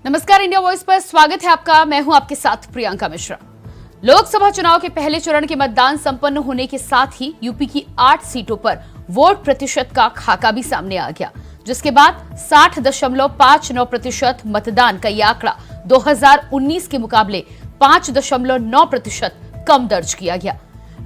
नमस्कार, India voice पर स्वागत है आपका। मैं हूं आपके साथ प्रियंका मिश्रा। लोकसभा चुनाव के पहले चरण के मतदान संपन्न होने के साथ ही यूपी की 8 सीटों पर वोट प्रतिशत का खाका भी सामने आ गया, जिसके बाद 60.59% मतदान का यह आंकड़ा 2019 के मुकाबले 5.9% कम दर्ज किया गया।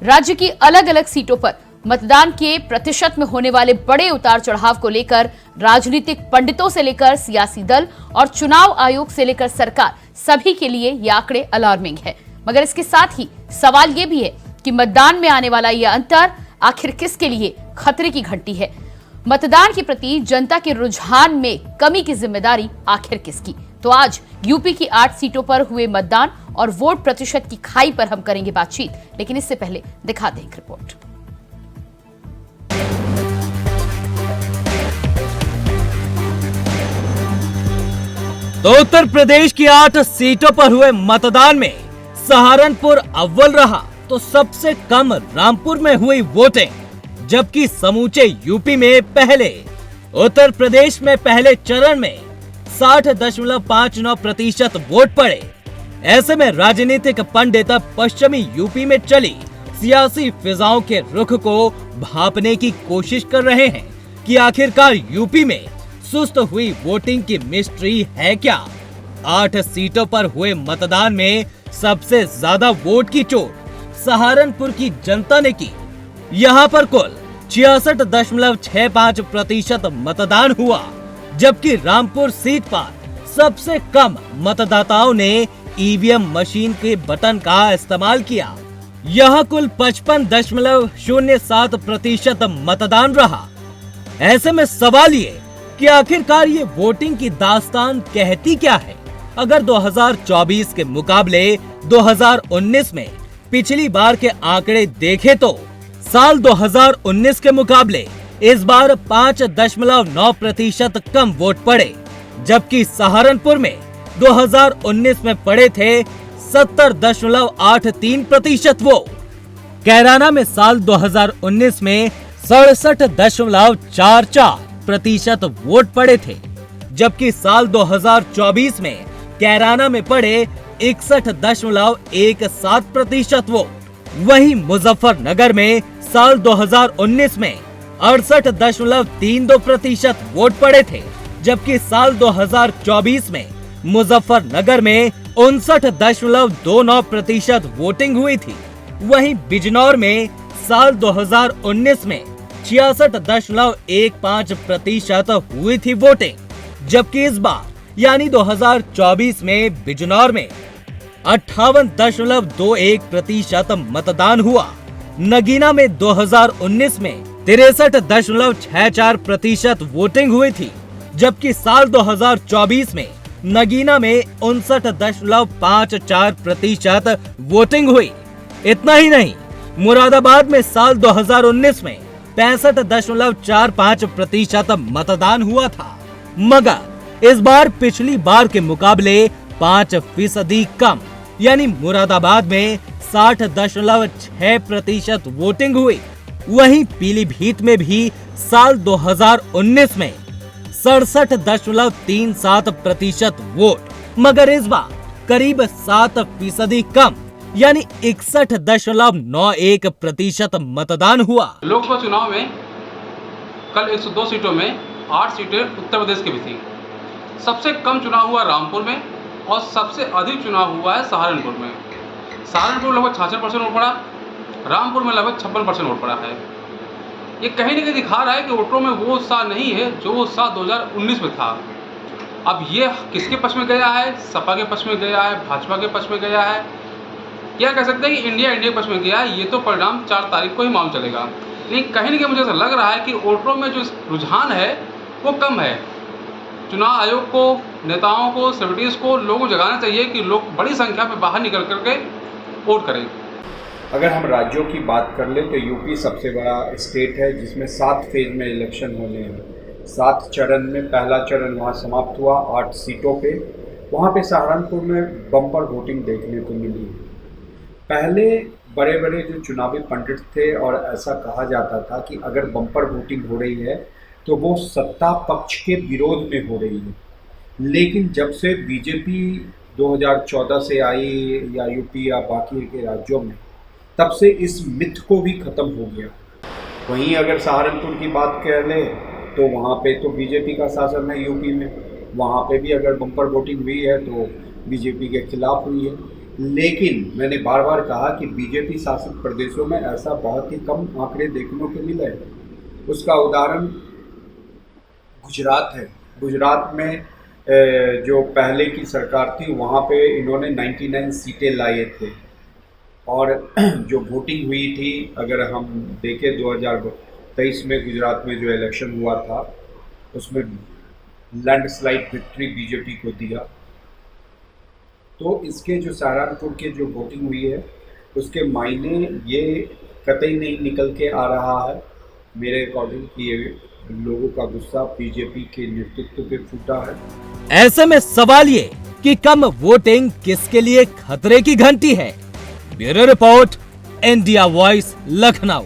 राज्य की अलग अलग सीटों पर मतदान के प्रतिशत में होने वाले बड़े उतार चढ़ाव को लेकर राजनीतिक पंडितों से लेकर सियासी दल और चुनाव आयोग से लेकर सरकार सभी के लिए ये आंकड़े अलार्मिंग है। मगर इसके साथ ही सवाल ये भी है कि मतदान में आने वाला यह अंतर आखिर किसके लिए खतरे की घंटी है। मतदान के प्रति जनता के रुझान में कमी की जिम्मेदारी आखिर किसकी? तो आज यूपी की 8 सीटों पर हुए मतदान और वोट प्रतिशत की खाई पर हम करेंगे बातचीत, लेकिन इससे पहले दिखा दें एक रिपोर्ट। तो उत्तर प्रदेश की 8 सीटों पर हुए मतदान में सहारनपुर अव्वल रहा, तो सबसे कम रामपुर में हुई वोटिंग, जबकि समूचे यूपी में पहले। उत्तर प्रदेश में पहले चरण में 60.59% वोट पड़े। ऐसे में राजनीतिक पंडित पश्चिमी यूपी में चली सियासी फिजाओं के रुख को भांपने की कोशिश कर रहे हैं कि आखिरकार यूपी में सुस्त हुई वोटिंग की मिस्ट्री है क्या। 8 सीटों पर हुए मतदान में सबसे ज्यादा वोट की चोट सहारनपुर की जनता ने की। यहाँ पर कुल 66.65% मतदान हुआ, जबकि रामपुर सीट पर सबसे कम मतदाताओं ने ईवीएम मशीन के बटन का इस्तेमाल किया। यहाँ कुल 55.07% मतदान रहा। ऐसे में सवाल ये कि आखिरकार ये वोटिंग की दास्तान कहती क्या है। अगर 2024 के मुकाबले 2019 में पिछली बार के आंकड़े देखें तो साल 2019 के मुकाबले इस बार 5.9% कम वोट पड़े, जबकि सहारनपुर में 2019 में पड़े थे 70.83% वोट। कैराना में साल 2019 में 67.44% वोट पड़े थे, जबकि साल 2024 में कैराना में पड़े 61.17% वोट। वहीं मुजफ्फरनगर में साल 2019 में 68.32% वोट पड़े थे, जबकि साल 2024 में मुजफ्फरनगर में 59.29% वोटिंग हुई थी। वहीं बिजनौर में साल 2019 में 66.15% हुई थी वोटिंग, जबकि इस बार यानी 2024 में बिजनौर में 58.21% मतदान हुआ। नगीना में 2019 में 63.64% वोटिंग हुई थी, जबकि साल 2024 में नगीना में 59.54% वोटिंग हुई। इतना ही नहीं, मुरादाबाद में साल 2019 में 65.45% मतदान हुआ था, मगर इस बार पिछली बार के मुकाबले 5% कम, यानी मुरादाबाद में 60.6% वोटिंग हुई। वहीं पीलीभीत में भी साल 2019 में 67.37% वोट, मगर इस बार करीब 7% कम, यानी 61.91% मतदान हुआ। लोकसभा चुनाव में कल 102 सीटों में 8 सीटें उत्तर प्रदेश की भी थी। सबसे कम चुनाव हुआ रामपुर में और सबसे अधिक चुनाव हुआ है सहारनपुर में। सहारनपुर में लगभग 66% वोट पड़ा, रामपुर में लगभग 56% वोट पड़ा है। ये कहीं न कहीं दिखा रहा है कि वोटरों में वो उत्साह नहीं है जो उत्साह 2019 में था। अब ये किसके पक्ष में गया है? सपा के पक्ष में गया है, भाजपा के पक्ष में गया है, क्या कह सकते हैं कि इंडिया के पक्ष में गया है। ये तो परिणाम 4 तारीख को ही मालूम चलेगा। लेकिन कहीं न कहीं मुझे ऐसा लग रहा है कि वोटरों में जो रुझान है वो कम है। चुनाव आयोग को, नेताओं को, सेलिब्रिटीज़ को लोगों को जगाना चाहिए कि लोग बड़ी संख्या में बाहर निकल करके वोट करें। अगर हम राज्यों की बात कर ले तो यूपी सबसे बड़ा स्टेट है, जिसमें 7 फेज में इलेक्शन होने हैं। 7 चरण में पहला चरण वहाँ समाप्त हुआ 8 सीटों पे। वहाँ पे सहारनपुर में बम्पर वोटिंग देखने को मिली। पहले बड़े बड़े जो चुनावी पंडित थे और ऐसा कहा जाता था कि अगर बम्पर वोटिंग हो रही है तो वो सत्ता पक्ष के विरोध में हो रही है, लेकिन जब से बीजेपी 2014 से आई या यूपी या बाकी के राज्यों में, तब से इस मिथ को भी ख़त्म हो गया। वहीं अगर सहारनपुर की बात कर ले तो वहाँ पे तो बीजेपी का शासन है यूपी में, वहाँ पे भी अगर बम्पर वोटिंग हुई है तो बीजेपी के खिलाफ हुई है। लेकिन मैंने बार बार कहा कि बीजेपी शासित प्रदेशों में ऐसा बहुत ही कम आंकड़े देखने को मिले हैं। उसका उदाहरण गुजरात है। गुजरात में जो पहले की सरकार थी वहाँ पे इन्होंने 99 सीटें लाए थे, और जो वोटिंग हुई थी अगर हम देखें 2023 में गुजरात में जो इलेक्शन हुआ था उसमें लैंडस्लाइड विक्ट्री बीजेपी को दिया। तो इसके जो सहारनपुर के जो वोटिंग हुई है उसके मायने ये कतई नहीं निकल के आ रहा है मेरे अकॉर्डिंग कि ये लोगों का गुस्सा बीजेपी के नेतृत्व पे फूटा है। ऐसे में सवाल ये कि कम वोटिंग किसके लिए खतरे की घंटी है। Bureau report, India voice, Lucknow.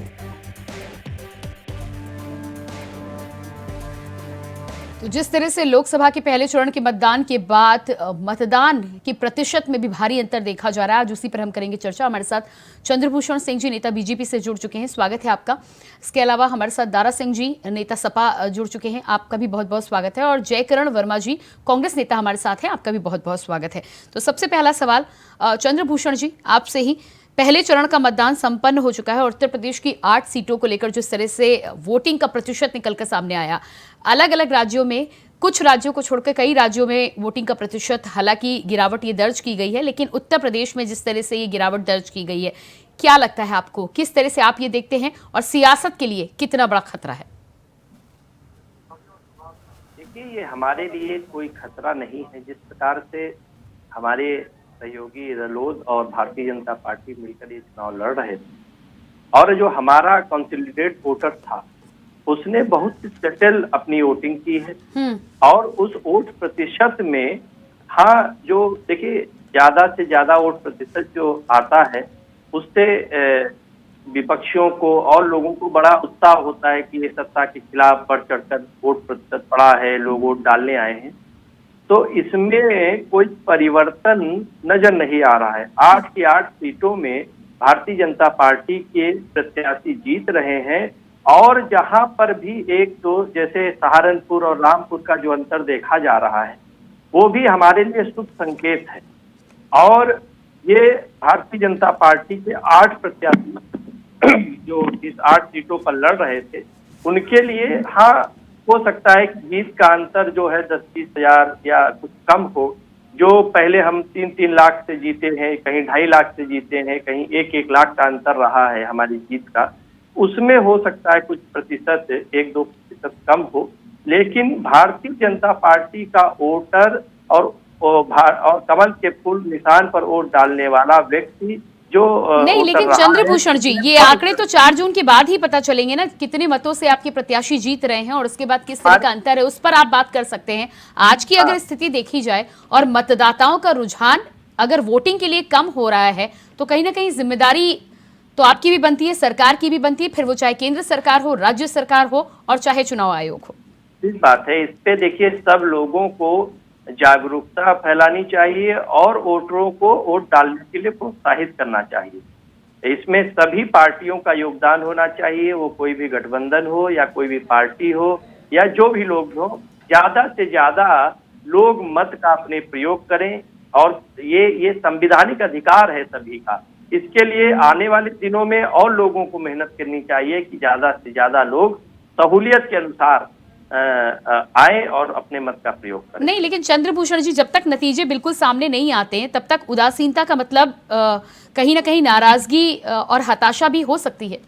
तो जिस तरह से लोकसभा के पहले चरण के मतदान के बाद मतदान के प्रतिशत में भी भारी अंतर देखा जा रहा है, आज उसी पर हम करेंगे चर्चा। हमारे साथ चंद्रभूषण सिंह जी, नेता बीजेपी से जुड़ चुके हैं, स्वागत है आपका। इसके अलावा हमारे साथ दारा सिंह जी, नेता सपा, जुड़ चुके हैं, आपका भी बहुत बहुत स्वागत है। और जयकरण वर्मा जी, कांग्रेस नेता, हमारे साथ हैं, आपका भी बहुत बहुत स्वागत है। तो सबसे पहला सवाल चंद्रभूषण जी आपसे ही, पहले चरण का मतदान संपन्न हो चुका है और उत्तर प्रदेश की 8 सीटों को लेकर जिस तरह से वोटिंग का प्रतिशत निकलकर सामने आया, अलग अलग राज्यों में, कुछ राज्यों को छोड़कर कई राज्यों में वोटिंग का प्रतिशत हालांकि गिरावट ये दर्ज की गई है, लेकिन उत्तर प्रदेश में जिस तरह से ये गिरावट दर्ज की गई है, क्या लगता है आपको, किस तरह से आप ये देखते हैं और सियासत के लिए कितना बड़ा खतरा है? देखिए, ये हमारे लिए कोई खतरा नहीं है। जिस प्रकार से हमारे सहयोगी रालोद और भारतीय जनता पार्टी मिलकर ये चुनाव लड़ रहे थे और जो हमारा कंसोलिडेट वोटर था उसने बहुत जटिल अपनी वोटिंग की है और उस वोट प्रतिशत में, हाँ, जो देखिए ज्यादा से ज्यादा वोट प्रतिशत जो आता है उससे विपक्षियों को और लोगों को बड़ा उत्साह होता है कि ये सत्ता के खिलाफ बढ़ चढ़कर वोट प्रतिशत बढ़ा है, लोग वोट डालने आए हैं। तो इसमें कोई परिवर्तन नजर नहीं आ रहा है। 8 की 8 सीटों में भारतीय जनता पार्टी के प्रत्याशी जीत रहे हैं और जहां पर भी एक दो, जैसे सहारनपुर और रामपुर का जो अंतर देखा जा रहा है वो भी हमारे लिए शुभ संकेत है। और ये भारतीय जनता पार्टी के 8 प्रत्याशी जो इस 8 सीटों पर लड़ रहे थे उनके लिए, हाँ, हो सकता है कि जीत का अंतर जो है 10-20 हजार या कुछ कम हो। जो पहले हम 3-3 लाख से जीते हैं, कहीं 2.5 लाख से जीते हैं, कहीं 1-1 लाख का अंतर रहा है हमारी जीत का, उसमें हो सकता है कुछ प्रतिशत, 1-2 प्रतिशत कम हो। लेकिन भारतीय जनता पार्टी का वोटर और कमल के फूल निशान पर वोट डालने वाला व्यक्ति जो नहीं, लेकिन चंद्रभूषण जी, ये आंकड़े तो 4 जून के बाद ही पता चलेंगे ना, कितने मतों से आपके प्रत्याशी जीत रहे हैं और उसके बाद किस तरह का अंतर है, उस पर आप बात कर सकते हैं। आज की अगर स्थिति देखी जाए और मतदाताओं का रुझान अगर वोटिंग के लिए कम हो रहा है तो कहीं ना कहीं जिम्मेदारी तो आपकी भी बनती है, सरकार की भी बनती है, फिर वो चाहे केंद्र सरकार हो, राज्य सरकार हो और चाहे चुनाव आयोग हो। इस बात है, इस पे देखिए सब लोगों को जागरूकता फैलानी चाहिए और वोटरों को वोट डालने के लिए प्रोत्साहित करना चाहिए। इसमें सभी पार्टियों का योगदान होना चाहिए, वो कोई भी गठबंधन हो या कोई भी पार्टी हो या जो भी लोग हो, ज्यादा से ज्यादा लोग मत का अपने प्रयोग करें और ये संवैधानिक अधिकार है सभी का। इसके लिए आने वाले दिनों में और लोगों को मेहनत करनी चाहिए कि ज्यादा से ज्यादा लोग सहूलियत के अनुसार आए और अपने मत का प्रयोग करें। नहीं, लेकिन चंद्रभूषण जी, जब तक नतीजे बिल्कुल सामने नहीं आते हैं तब तक उदासीनता का मतलब कहीं ना कहीं नाराजगी और हताशा भी हो सकती है।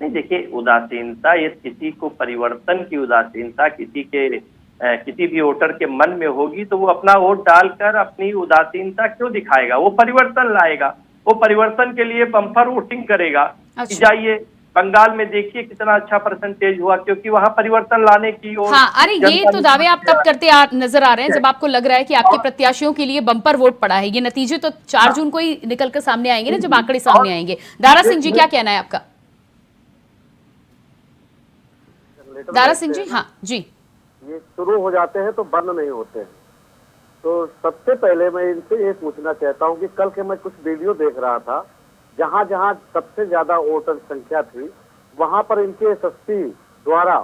नहीं, देखिए, उदासीनता, ये किसी को परिवर्तन की उदासीनता किसी भी वोटर के मन में होगी तो वो अपना वोट डालकर अपनी उदासीनता क्यों दिखाएगा? वो परिवर्तन लाएगा, वो परिवर्तन के लिए बम्पर वोटिंग करेगा। अच्छा। जाइए बंगाल में देखिए कितना अच्छा परसेंटेज हुआ, क्योंकि वहां परिवर्तन लाने की ओर। हाँ, अरे ये तो दावे आप तब करते नजर आ रहे हैं जब आपको लग रहा है कि आपके प्रत्याशियों के लिए बम्पर वोट पड़ा है। ये नतीजे तो 4 जून को ही निकल कर सामने आएंगे ना, जब आंकड़े सामने आएंगे। दारा सिंह जी, क्या कहना है आपका? दारा सिंह जी, हाँ जी। ये शुरू हो जाते हैं तो बंद नहीं होते हैं। तो सबसे पहले मैं इनसे ये पूछना चाहता हूँ कि कल के मैं कुछ वीडियो देख रहा था, जहाँ जहाँ सबसे ज्यादा वोटर संख्या थी वहां पर इनके एसएसपी द्वारा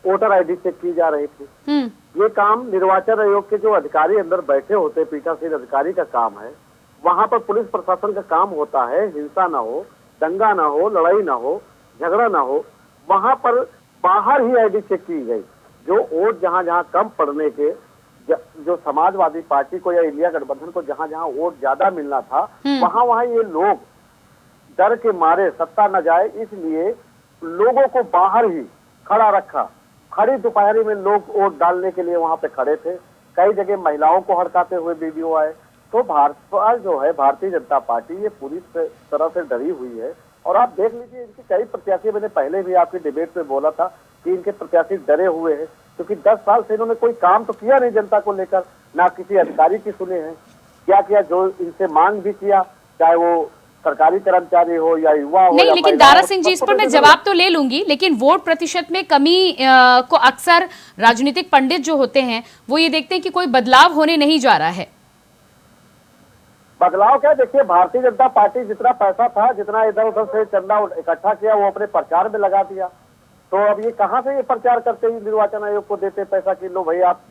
वोटर आईडी चेक की जा रही थी। ये काम निर्वाचन आयोग के जो अधिकारी अंदर बैठे होते, पीठासीन अधिकारी का काम है। वहां पर पुलिस प्रशासन का काम होता है हिंसा ना हो, दंगा ना हो, लड़ाई ना हो, झगड़ा ना हो। वहां पर बाहर ही आईडी चेक की गई। जो वोट जहां जहां कम पड़ने के, जो समाजवादी पार्टी को या इंडिया गठबंधन को जहां जहां वोट ज्यादा मिलना था, वहां वहां ये लोग डर के मारे सत्ता न जाए इसलिए लोगों को बाहर ही खड़ा रखा। खड़ी दोपहरी में लोग वोट डालने के लिए वहां पे खड़े थे। कई जगह महिलाओं को हड़काते हुए वीडियो आए। तो भाजपा जो है, भारतीय जनता पार्टी, ये पूरी तरह से डरी हुई है। और आप देख लीजिए इनके कई प्रत्याशी, मैंने पहले भी आपकी डिबेट में बोला था कि इनके प्रत्याशी डरे हुए हैं, क्योंकि 10 साल से इन्होंने कोई काम तो किया नहीं जनता को लेकर, ना किसी अधिकारी की सुने हैं। क्या किया, जो इनसे मांग भी किया, चाहे वो सरकारी कर्मचारी हो या युवा हो। नहीं, लेकिन दारा सिंह जी, इस पर मैं जवाब तो ले लूंगी, लेकिन वोट प्रतिशत में कमी को अक्सर राजनीतिक पंडित जो होते हैं वो ये देखते हैं कि कोई बदलाव होने नहीं जा रहा है। बदलाव क्या, देखिए भारतीय जनता पार्टी जितना पैसा था, जितना इधर उधर से चंदा इकट्ठा किया, वो अपने प्रचार में लगा दिया। तो अब ये कहाँ से ये प्रचार करते ही निर्वाचन आयोग को देते पैसा कि लो भाई आप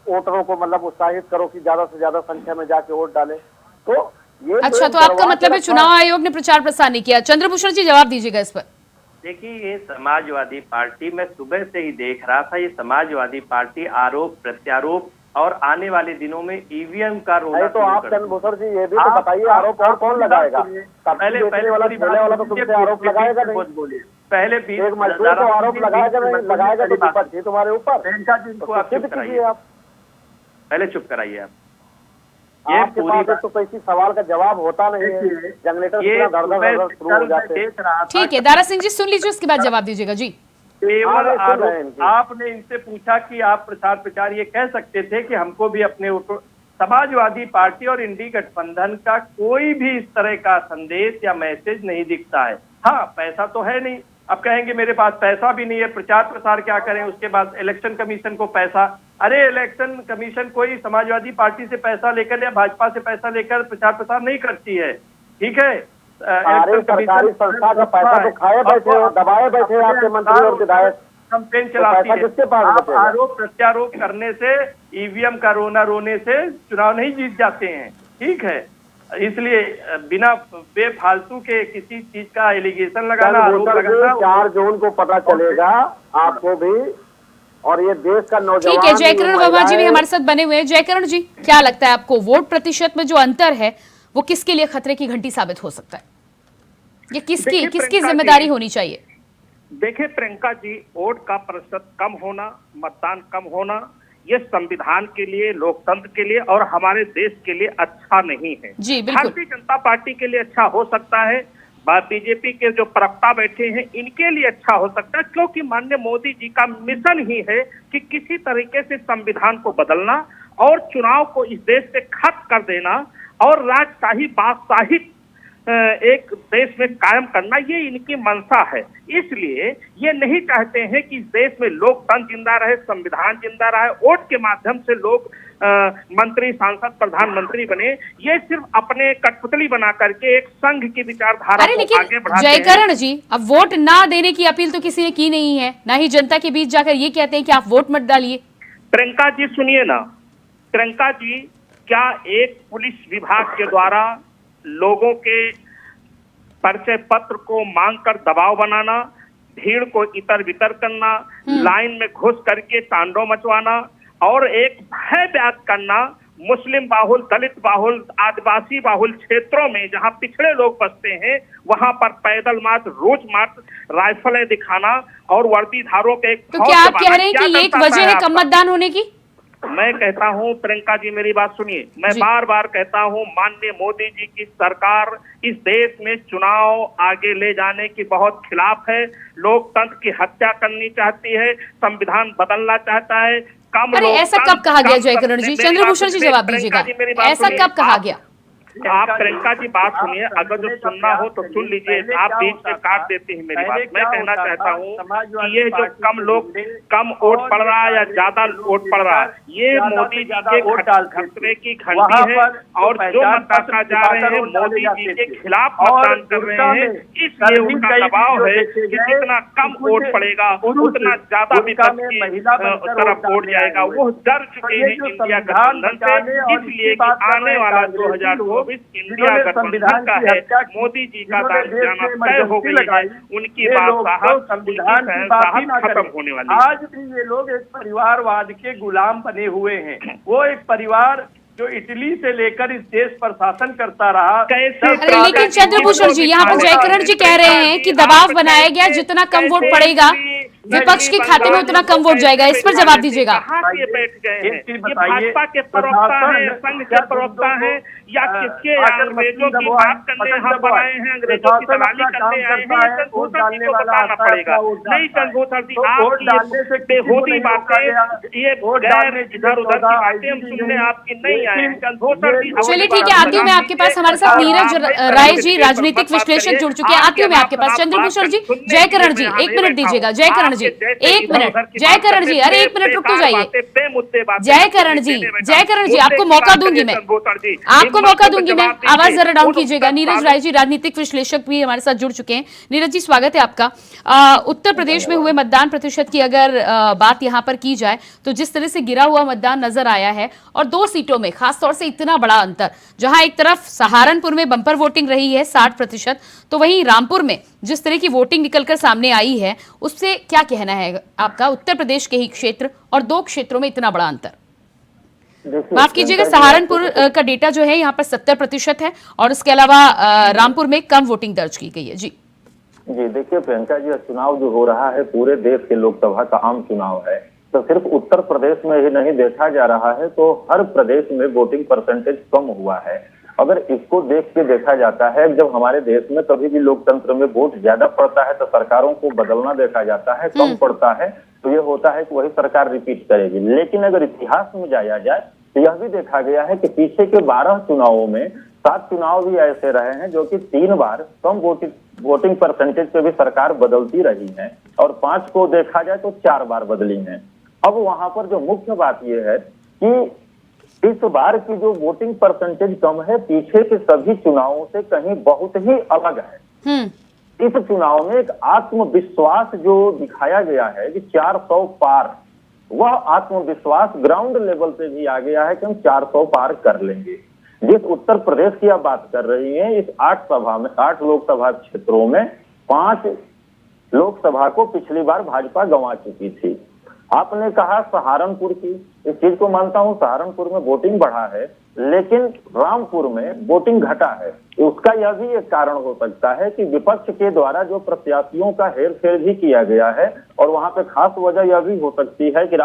वोटरों को मतलब उत्साहित करो कि ज्यादा से ज्यादा संख्या में जाके वोट डाले। तो ये अच्छा, तो आपका मतलब है चुनाव आयोग ने प्रचार प्रसार नहीं किया। चंद्रभूषण जी जवाब दीजिएगा इस पर। देखिए, ये समाजवादी पार्टी, मैं सुबह से ही देख रहा था, ये समाजवादी पार्टी आरोप प्रत्यारोप और आने वाले दिनों में ईवीएम का रोना। तो आप चंद्रभूषण जी ये भी तो बताइए, आरोप और कौन लगाएगा? पहले वाला तो तुमसे आरोप लगाएगा नहीं। बोलिए, पहले एक मजदूर को आरोप लगाएगा नहीं, लगाएगा तो विपक्ष तुम्हारे ऊपर। पहले चुप कराइए आप। आपके पास तो किसी सवाल का जवाब होता नहीं है। जनरेटर शुरू हो जाते हैं। ठीक है, दारा सिंह जी सुन लीजिए, उसके बाद जवाब दीजिएगा जी। केवल आरोप, आपने इनसे पूछा कि आप प्रचार ये कह सकते थे कि हमको भी अपने समाजवादी पार्टी और इंडी गठबंधन का कोई भी इस तरह का संदेश या मैसेज नहीं दिखता है। हाँ, पैसा तो है नहीं। अब कहेंगे मेरे पास पैसा भी नहीं है, प्रचार प्रसार क्या करें? उसके बाद इलेक्शन कमीशन को पैसा, अरे इलेक्शन कमीशन कोई समाजवादी पार्टी से पैसा लेकर या भाजपा से पैसा लेकर प्रचार प्रसार नहीं करती है, ठीक है? सरकारी संस्था का पैसा तो खाए बैठे हो, दबाए बैठे हैं आपके मंत्री और विधायक, कैंपेन चलाती है। आप आरोप प्रत्यारोप करने से, ईवीएम का रोना रोने से चुनाव नहीं जीत जाते हैं, ठीक है? इसलिए बिना बेफालतू के किसी चीज का एलिगेशन लगाना, आरोप लगाना। 4 जून को पता चलेगा आपको भी, और ये देश का नौजवान। ठीक है, जयकरण वर्मा जी भी हमारे साथ बने हुए हैं। जयकरण जी, क्या लगता है आपको वोट प्रतिशत में जो अंतर है वो किसके लिए खतरे की घंटी साबित हो सकता है? ये किसकी जिम्मेदारी होनी चाहिए? देखिए प्रियंका जी, वोट का प्रतिशत कम होना, मतदान कम होना, ये संविधान के लिए, लोकतंत्र के लिए और हमारे देश के लिए अच्छा नहीं है। जी बिल्कुल। भारतीय जनता पार्टी के लिए अच्छा हो सकता है, बीजेपी के जो प्रवक्ता बैठे हैं इनके लिए अच्छा हो सकता है, क्योंकि माननीय मोदी जी का मिशन ही है कि किसी तरीके से संविधान को बदलना और चुनाव को इस देश से खत्म कर देना और राजशाही बादशाही एक देश में कायम करना, ये इनकी मंशा है। इसलिए ये नहीं चाहते हैं कि इस देश में लोकतंत्र जिंदा रहे, संविधान जिंदा रहे, वोट के माध्यम से लोग मंत्री, सांसद, प्रधानमंत्री बने। ये सिर्फ अपने कठपुतली बना करके एक संघ की विचारधारा को आगे बढ़ाते हैं। जयकरण जी, अब वोट ना देने की अपील तो किसी ने की नहीं है, ना ही जनता के बीच जाकर ये कहते हैं कि आप वोट मत डालिए। प्रियंका जी सुनिए ना, प्रियंका जी, क्या एक पुलिस विभाग के द्वारा लोगों के परिचय पत्र को मांगकर दबाव बनाना, भीड़ को इतर बितर करना, लाइन में घुस करके तांडव मचवाना और एक भय व्यक्त करना, मुस्लिम बाहुल, दलित बाहुल, आदिवासी बाहुल क्षेत्रों में जहां पिछड़े लोग बसते हैं वहां पर पैदल मार्च, रोज मार्च, राइफलें दिखाना और वर्दीधारों के एक तो क्या आप कह रहे हैं कि ये एक वजह है कम मतदान होने की? मैं कहता हूं प्रियंका जी, मेरी बात सुनिए, मैं बार बार कहता हूं माननीय मोदी जी की सरकार इस देश में चुनाव आगे ले जाने की बहुत खिलाफ है, लोकतंत्र की हत्या करनी चाहती है, संविधान बदलना चाहता है। अरे ऐसा कब कहा गया जयकरण जी? चंद्रभूषण जी जवाब दीजिएगा, ऐसा कब कहा गया? आप प्रियंका जी बात सुनिए, अगर जो सुनना हो तो सुन लीजिए, आप बीच में काट देते हैं मेरी बात। मैं कहना चाहता हूँ कि ये जो कम वोट पड़ रहा है या ज्यादा वोट पड़ रहा है, ये मोदी जी के खतरे की घंटी है, और जो मतदाता जा रहे हैं मोदी जी के खिलाफ मतदान कर रहे हैं, इसलिए उनका दबाव है कि जितना कम वोट पड़ेगा उतना ज्यादा विपक्ष की तरफ वोट जाएगा। वो डर चुके हैं इंडिया गठबंधन से, इसलिए कि आने वाला 2024 इंडिया गठबंधन का है, मोदी जी का जाना तय हो गई है, उनकी बादशाहत खत्म होने वाली है। आज भी ये लोग एक परिवारवाद के गुलाम बने हुए हैं। वो एक परिवार जो इटली से लेकर इस देश पर शासन करता रहा। कैसे लेकिन चंद्रभूषण जी, यहाँ पर जयकरण जी कह रहे हैं कि दबाव बनाया गया, जितना कम वोट पड़ेगा विपक्ष के खाते में उतना कम वोट जाएगा। इस पर जवाब दीजिएगा। ये बैठ गए हैं, ये भाजपा के प्रवक्ता हैं, संघ के प्रवक्ता हैं, या किसके अंग्रेजों की बात करने यहाँ बनाए हैं, अंग्रेजों की दलाली करने आए हैं, चंद्रभूषण जी को बताना पड़ेगा। नहीं चंद्रभूषण जी, आपकी बेहूदी बातें, ये गैर इधर उधर की बातें हम सुनने आपकी नहीं आए हैं चंद्रभूषण जी। चलिए ठीक है, आती हूँ मैं आपके पास। हमारे साथ नीरज राय जी, राजनीतिक विश्लेषक, जुड़ चुके हैं। आती हूँ मैं आपके पास। चंद्रभूषण जी, जयकरण जी 1 मिनट दीजिएगा। जयकरण जी 1 मिनट, जयकरण जी, अरे 1 मिनट रुक तो जाइए। जयकरण जी आपको मौका दूंगी मैं, आपको मौका दूंगी मैं। आवाज जरा डाउन कीजिएगा। नीरज राय जी, राजनीतिक विश्लेषक, भी हमारे साथ जुड़ चुके हैं। नीरज जी, स्वागत है आपका। उत्तर प्रदेश में हुए मतदान प्रतिशत की अगर बात यहाँ पर की जाए तो जिस तरह से गिरा हुआ मतदान नजर आया है, और 2 सीटों में खासतौर से इतना बड़ा अंतर, जहां एक तरफ सहारनपुर में बंपर वोटिंग रही है 60%, तो वहीं रामपुर में जिस तरह की वोटिंग निकलकर सामने आई है, उससे क्या कहना है आपका? उत्तर प्रदेश के ही क्षेत्र और 2 क्षेत्रों में इतना बड़ा अंतर। माफ कीजिएगा, सहारनपुर का डेटा जो है यहाँ पर 70% है, और इसके अलावा रामपुर में कम वोटिंग दर्ज की गई है। जी देखिए प्रियंका जी, चुनाव जो हो रहा है पूरे देश के लोकसभा का आम चुनाव है, तो सिर्फ उत्तर प्रदेश में ही नहीं देखा जा रहा है, तो हर प्रदेश में वोटिंग परसेंटेज कम हुआ है। अगर इसको देख के देखा जाता है, जब हमारे देश में कभी भी लोकतंत्र में वोट ज्यादा पड़ता है तो सरकारों को बदलना देखा जाता है, कम पड़ता है तो ये होता है कि वही सरकार रिपीट करेगी। लेकिन अगर इतिहास में जाया जाए तो यह भी देखा गया है कि पीछे के 12 चुनावों में 7 चुनाव भी ऐसे रहे हैं जो कि 3 बार कम वोटिंग परसेंटेज पे भी सरकार बदलती रही है, और 5 को देखा जाए तो 4 बार बदली है। अब वहां पर जो मुख्य बात यह है कि इस बार की जो वोटिंग परसेंटेज कम है, पीछे के सभी चुनावों से कहीं बहुत ही अलग है। इस चुनाव में एक आत्मविश्वास जो दिखाया गया है कि 400 पार, वह आत्मविश्वास ग्राउंड लेवल पे भी आ गया है कि हम 400 पार कर लेंगे। जिस उत्तर प्रदेश की आप बात कर रही हैं, इस 8 लोकसभा क्षेत्रों में 5 लोकसभा को पिछली बार भाजपा गंवा चुकी थी। आपने कहा सहारनपुर की, इस चीज को मानता हूं, सहारनपुर में वोटिंग बढ़ा है, लेकिन रामपुर में वोटिंग घटा है। उसका यह भी एक कारण हो सकता है कि विपक्ष के द्वारा जो प्रत्याशियों का हेरफेर भी किया गया है, और वहां पे खास वजह यह भी हो सकती है कि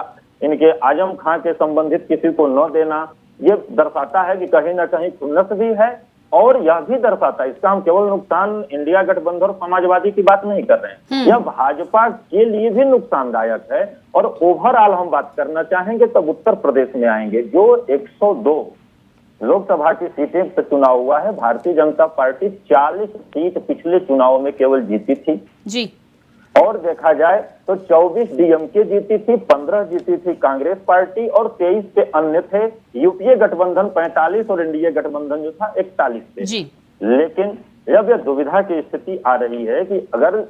इनके आजम खां के संबंधित किसी को न देना, ये दर्शाता है कि कहीं ना कहीं खुन्नस भी है, और यह भी दर्शाता है, इसका हम केवल नुकसान इंडिया गठबंधन और समाजवादी की बात नहीं कर रहे हैं, यह भाजपा के लिए भी नुकसानदायक है। और ओवरऑल हम बात करना चाहेंगे तब उत्तर प्रदेश में आएंगे, जो 102 लोकसभा की सीटें पर चुनाव हुआ है। भारतीय जनता पार्टी 40 सीट पिछले चुनाव में केवल जीती थी जी, और देखा जाए तो 24 डीएमके जीती थी, 15 जीती थी कांग्रेस पार्टी, और 23 पे अन्य थे। यूपीए गठबंधन 45 और एनडीए गठबंधन जो था 41 पे जी। लेकिन जब यह दुविधा की स्थिति आ रही है कि अगर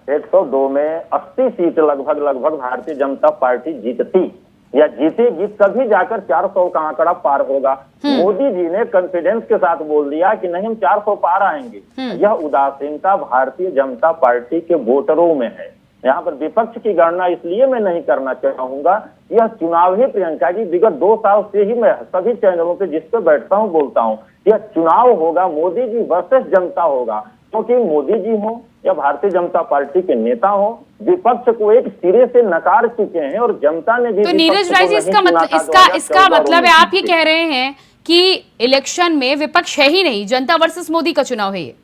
102 में 80 सीट लगभग भारतीय जनता पार्टी जीतती या जीतेगी, तभी जाकर 400 का आंकड़ा पार होगा। मोदी जी ने कॉन्फिडेंस के साथ बोल दिया कि नहीं, हम 400 पार आएंगे। यह उदासीनता भारतीय जनता पार्टी के वोटरों में है। यहाँ पर विपक्ष की गणना इसलिए मैं नहीं करना चाहूंगा, यह चुनाव ही प्रियंका जी विगत 2 साल से ही मैं सभी चैनलों पे जिस पे बैठता हूँ बोलता हूँ, यह चुनाव होगा, मोदी जी वर्सेस जनता होगा। क्योंकि मोदी जी हो या भारतीय जनता पार्टी के नेता हो, विपक्ष को एक सिरे से नकार चुके हैं, और जनता ने भी। तो नीरज राय जी, इसका मतलब है आप ये कह रहे हैं कि इलेक्शन में विपक्ष है ही नहीं, जनता वर्सेस मोदी का चुनाव है ये?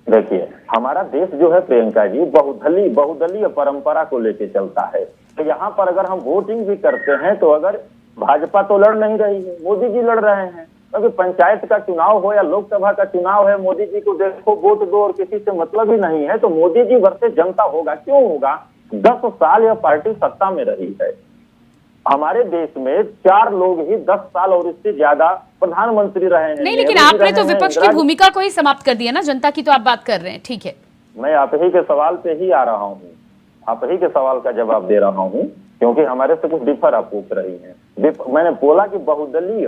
देखिए, हमारा देश जो है प्रियंका जी बहुदलीय परंपरा को लेके चलता है। तो यहाँ पर अगर हम वोटिंग भी करते हैं तो अगर भाजपा तो लड़ नहीं रही है, मोदी जी लड़ रहे हैं, क्योंकि पंचायत का चुनाव हो या लोकसभा का चुनाव है, मोदी जी को देखो वोट दो और किसी से मतलब ही नहीं है, तो मोदी जी वर्सेस जनता होगा। क्यों होगा? 10 साल यह पार्टी सत्ता में रही है। हमारे देश में 4 लोग ही 10 साल और इससे ज्यादा प्रधानमंत्री रहे हैं। नहीं, लेकिन आपने तो विपक्ष की भूमिका को ही समाप्त कर दिया ना, जनता की तो आप बात कर रहे हैं। ठीक है, मैं आप ही के सवाल पे ही आ रहा हूँ, आप ही के सवाल का जवाब दे रहा हूँ, क्योंकि हमारे से कुछ डिफर आप पूछ रही हैं। मैंने बोला कि बहुदलीय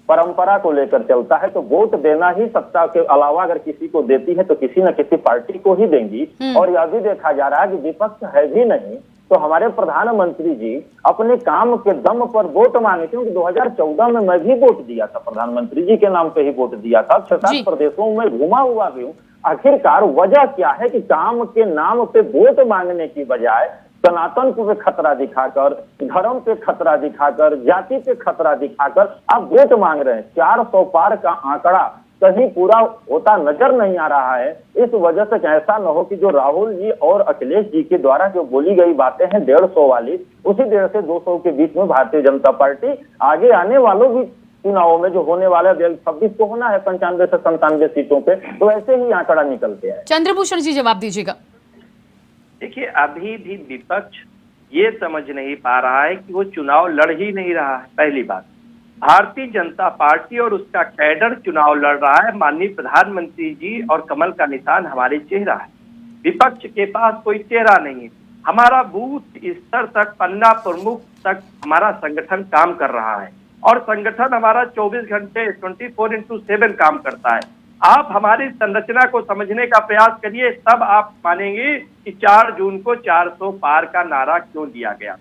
परंपरा को लेकर चलता है, तो वोट देना ही सत्ता के अलावा अगर किसी को देती है तो किसी न किसी पार्टी को ही देंगी। और यह भी देखा जा रहा है कि विपक्ष है भी नहीं तो हमारे प्रधानमंत्री जी अपने काम के दम पर वोट मांगे, क्योंकि 2014 में मैं भी वोट दिया था, प्रधानमंत्री जी के नाम पे ही वोट दिया था। 6-7 प्रदेशों में घुमा हुआ भी हूँ। आखिरकार वजह क्या है कि काम के नाम पे वोट मांगने की बजाय सनातन पे खतरा दिखाकर, धर्म पे खतरा दिखाकर, जाति पे खतरा दिखाकर आप वोट मांग रहे हैं। 400 पार का आंकड़ा कहीं पूरा होता नजर नहीं आ रहा है। इस वजह से ऐसा न हो कि जो राहुल जी और अखिलेश जी के द्वारा जो बोली गई बातें हैं 150 वाली, उसी 150 से 200 के बीच में भारतीय जनता पार्टी आगे आने वालों भी चुनावों में जो होने वाला है 26 को होना है 95 से 97 सीटों पे, तो ऐसे ही आंकड़ा निकलते हैं। चंद्रभूषण जी जवाब दीजिएगा। देखिए, अभी भी विपक्ष ये समझ नहीं पा रहा है कि वो चुनाव लड़ ही नहीं रहा है। पहली बात, भारतीय जनता पार्टी और उसका कैडर चुनाव लड़ रहा है। माननीय प्रधानमंत्री जी और कमल का निशान हमारे चेहरा है। विपक्ष के पास कोई चेहरा नहीं है। हमारा बूथ स्तर तक, पन्ना प्रमुख तक हमारा संगठन काम कर रहा है और संगठन हमारा 24 घंटे 24/7 काम करता है। आप हमारी संरचना को समझने का प्रयास करिए, तब आप मानेंगे कि 4 जून को 400 पार का नारा क्यों दिया गया।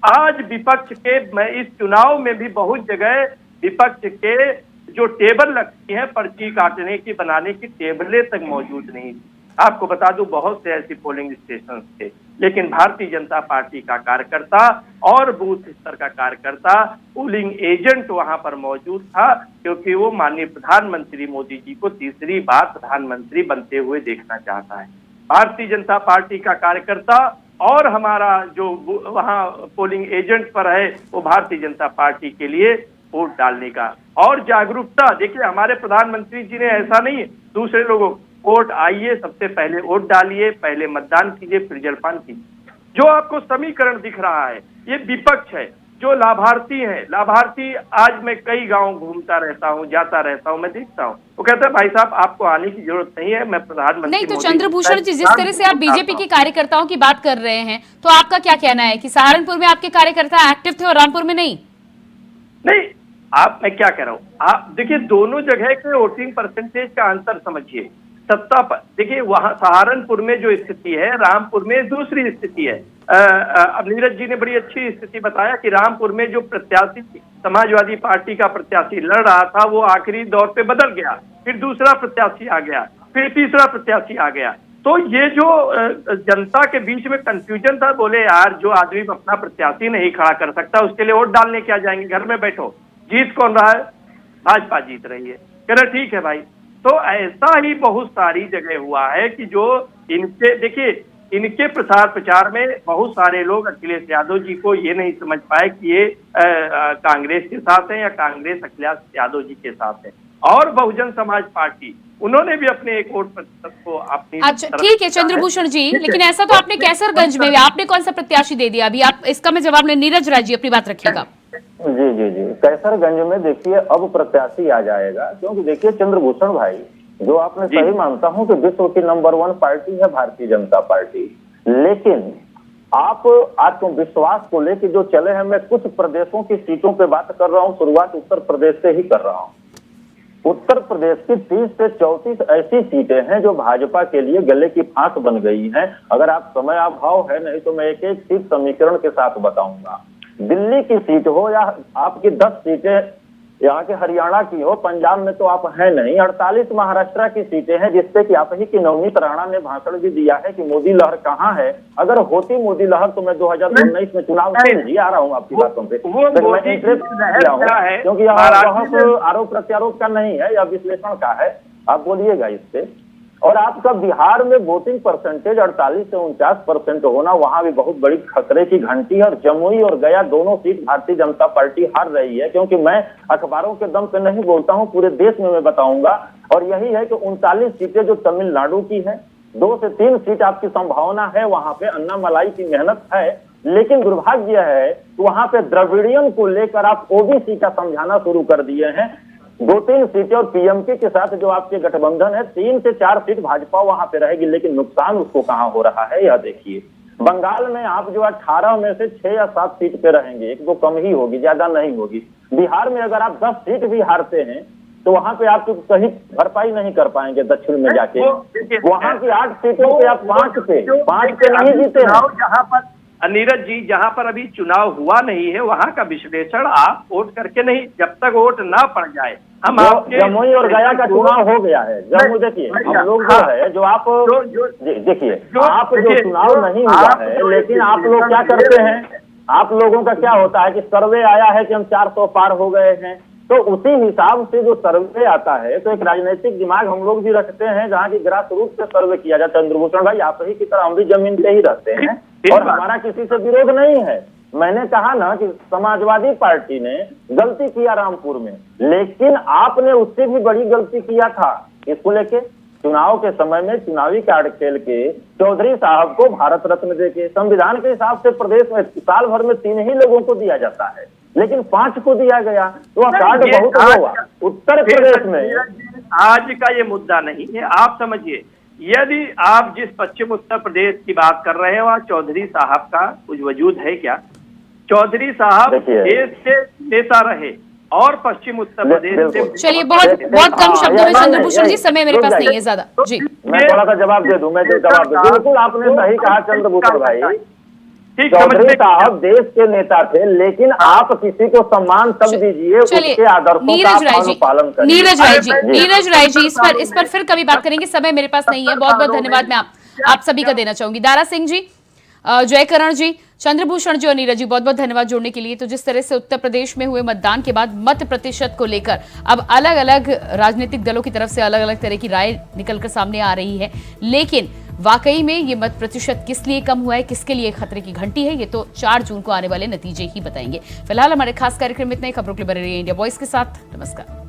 आज विपक्ष के, मैं इस चुनाव में भी बहुत जगह विपक्ष के जो टेबल लगती हैं पर्ची काटने की, बनाने की टेबलें तक मौजूद नहीं। आपको बता दूं, बहुत से ऐसी पोलिंग स्टेशन थे, लेकिन भारतीय जनता पार्टी का कार्यकर्ता और बूथ स्तर का कार्यकर्ता, पोलिंग एजेंट वहां पर मौजूद था, क्योंकि वो माननीय प्रधानमंत्री मोदी जी को तीसरी बार प्रधानमंत्री बनते हुए देखना चाहता है। भारतीय जनता पार्टी का कार्यकर्ता और हमारा जो वहाँ पोलिंग एजेंट पर है, वो भारतीय जनता पार्टी के लिए वोट डालने का और जागरूकता। देखिए, हमारे प्रधानमंत्री जी ने ऐसा नहीं, दूसरे लोगों वोट आइए, सबसे पहले वोट डालिए, पहले मतदान कीजिए, फिर जलपान कीजिए। जो आपको समीकरण दिख रहा है, ये विपक्ष है। जो लाभार्थी हैं, लाभार्थी, आज मैं कई गांव घूमता रहता हूं, जाता रहता हूं, मैं देखता हूं, वो कहता है भाई साहब आपको आने की जरूरत नहीं है, मैं प्रधानमंत्री नहीं। तो चंद्रभूषण जी, जिस तरह से आप बीजेपी के कार्यकर्ताओं की बात कर रहे हैं, तो आपका क्या कहना है कि सहारनपुर में आपके कार्यकर्ता एक्टिव थे और रामपुर में नहीं? नहीं, मैं क्या कह रहा हूँ, आप देखिए दोनों जगह के वोटिंग परसेंटेज का अंतर समझिए। सत्ता पर देखिए, वहां सहारनपुर में जो स्थिति है, रामपुर में दूसरी स्थिति है। अब नीरज जी ने बड़ी अच्छी स्थिति बताया कि रामपुर में जो प्रत्याशी समाजवादी पार्टी का प्रत्याशी लड़ रहा था, वो आखिरी दौर पे बदल गया, फिर दूसरा प्रत्याशी आ गया, फिर तीसरा प्रत्याशी आ गया। तो ये जो जनता के बीच में कंफ्यूजन था, बोले यार जो आदमी अपना प्रत्याशी नहीं खड़ा कर सकता उसके लिए वोट डालने क्या जाएंगे, घर में बैठो। जीत कौन रहा है? भाजपा जीत रही है। कह रहे ठीक है भाई। तो ऐसा ही बहुत सारी जगह हुआ है कि जो इनके, देखिए इनके प्रसार प्रचार में बहुत सारे लोग अखिलेश यादव जी को ये नहीं समझ पाए कि ये कांग्रेस के साथ है या कांग्रेस अखिलेश यादव जी के साथ है। और बहुजन समाज पार्टी, उन्होंने भी अपने एक वोट प्रतिशत को अपनी, अच्छा ठीक है चंद्रभूषण जी, लेकिन ऐसा तो आपने कैसरगंज में आपने कौन सा प्रत्याशी दे दिया? अभी आप इसका मैं जवाब नहीं, नीरज राज जी अपनी बात रखिएगा। जी जी जी, कैसरगंज में देखिए अब प्रत्याशी आ जाएगा, क्योंकि देखिए चंद्रभूषण भाई, जो आपने सही मानता हूं कि विश्व की नंबर 1 पार्टी है भारतीय जनता पार्टी, लेकिन आप आत्मविश्वास को लेकर जो चले हैं, मैं कुछ प्रदेशों की सीटों पे बात कर रहा हूं, शुरुआत उत्तर प्रदेश से ही कर रहा हूं। उत्तर प्रदेश की 30 से 34 ऐसी सीटें हैं जो भाजपा के लिए गले की फांस बन गई हैं। अगर आप समय अभाव है नहीं तो मैं एक एक सीट समीकरण के साथ बताऊंगा। दिल्ली की सीट हो या आपकी 10 सीटें यहाँ के हरियाणा की हो, पंजाब में तो आप हैं नहीं, 48 महाराष्ट्र की सीटें हैं, जिससे कि आप ही की नवनीत राणा ने भाषण भी दिया है कि मोदी लहर कहाँ है। अगर होती मोदी लहर तो मैं 2019 में चुनाव नहीं आ रहा हूँ आपकी बातों पे, मैं इंटरेस्ट किया हूँ, क्योंकि आरोप प्रत्यारोप का नहीं है या विश्लेषण का है। आप बोलिएगा इस पे। और आपका बिहार में वोटिंग परसेंटेज 48 से 49% होना, वहां भी बहुत बड़ी खतरे की घंटी है। और जमुई और गया दोनों सीट भारतीय जनता पार्टी हार रही है, क्योंकि मैं अखबारों के दम पे नहीं बोलता हूं, पूरे देश में मैं बताऊंगा। और यही है कि 39 सीटें जो तमिलनाडु की है, 2 से 3 सीट आपकी संभावना है, वहां पे अन्नामलाई की मेहनत है। लेकिन दुर्भाग्य है कि वहां पे द्रविडियन को लेकर आप ओबीसी का समझाना शुरू कर दिए हैं। 2-3 सीटें और पीएमके के साथ जो आपके गठबंधन है, 3 से 4 सीट भाजपा वहां पे रहेगी, लेकिन नुकसान उसको कहां हो रहा है यह देखिए। बंगाल में आप जो 18 में से 6 या 7 सीट पे रहेंगे, 1-2 कम ही होगी, ज्यादा नहीं होगी। बिहार में अगर आप 10 सीट भी हारते हैं तो वहां पे आप कहीं भरपाई नहीं कर पाएंगे। दक्षिण में जाके वहां की 8 सीटों पे आप 5 पे नहीं जीते हैं। जहां पर नीरज जी, जहां पर अभी चुनाव हुआ नहीं है, वहां का विश्लेषण आप वोट करके नहीं, जब तक वोट ना पड़ जाए हम आपके। जमुई और गया का चुनाव हो गया है। जम्मू देखिए, हम लोग जो है जो आप देखिए, आप जो चुनाव नहीं हुआ है, लेकिन आप लोग क्या करते हैं, आप लोगों का क्या होता है कि सर्वे आया है कि हम 400 पार हो गए हैं, तो उसी हिसाब से जो सर्वे आता है, तो एक राजनीतिक दिमाग हम लोग भी रखते हैं, जहाँ की ग्रास रूट से सर्वे किया जाता है। चंद्रभूषण भाई, आप ही की तरह हम भी जमीन पे ही रहते हैं और हमारा किसी से विरोध नहीं है। मैंने कहा ना कि समाजवादी पार्टी ने गलती किया रामपुर में, लेकिन आपने उससे भी बड़ी गलती किया था। इसको लेके चुनाव के समय में चुनावी कार्ड खेल के चौधरी साहब को भारत रत्न देके, संविधान के हिसाब से प्रदेश में साल भर में 3 ही लोगों को दिया जाता है, लेकिन 5 को दिया गया, तो कार्ड बहुत हुआ। उत्तर प्रदेश में आज का ये मुद्दा नहीं है, आप समझिए। यदि आप जिस पश्चिम उत्तर प्रदेश की बात कर रहे हैं, वहाँ चौधरी साहब का कुछ वजूद है क्या? चौधरी साहब देश के नेता रहे और पश्चिम उत्तर प्रदेश से। चलिए, बहुत कम शब्दों में चंद्रभूषण जी, समय मेरे पास नहीं है ज्यादा जी। मैं थोड़ा सा जवाब दे दूं, मैं जो जवाब दे, बिल्कुल आपने सही कहा चंद्रभूषण भाई। चौधरी साहब देश के नेता थे, लेकिन आप किसी को सम्मान तब दीजिए उसके आदर्शों का पालन करें। नीरज राय जी, इस पर फिर कभी बात करेंगे, समय मेरे पास नहीं है। बहुत बहुत धन्यवाद मैं आप सभी का देना चाहूंगी। दारा सिंह जी, जयकरण जी, चंद्रभूषण जी और नीरज जी, बहुत बहुत धन्यवाद जोड़ने के लिए। तो जिस तरह से उत्तर प्रदेश में हुए मतदान के बाद मत प्रतिशत को लेकर अब अलग अलग राजनीतिक दलों की तरफ से अलग अलग तरह की राय निकलकर सामने आ रही है, लेकिन वाकई में ये मत प्रतिशत किस लिए कम हुआ है, किसके लिए खतरे की घंटी है, ये तो 4 जून को आने वाले नतीजे ही बताएंगे। फिलहाल हमारे खास कार्यक्रम में इतने। खबरों के लिए बने रहिए इंडिया वॉइस के साथ। नमस्कार।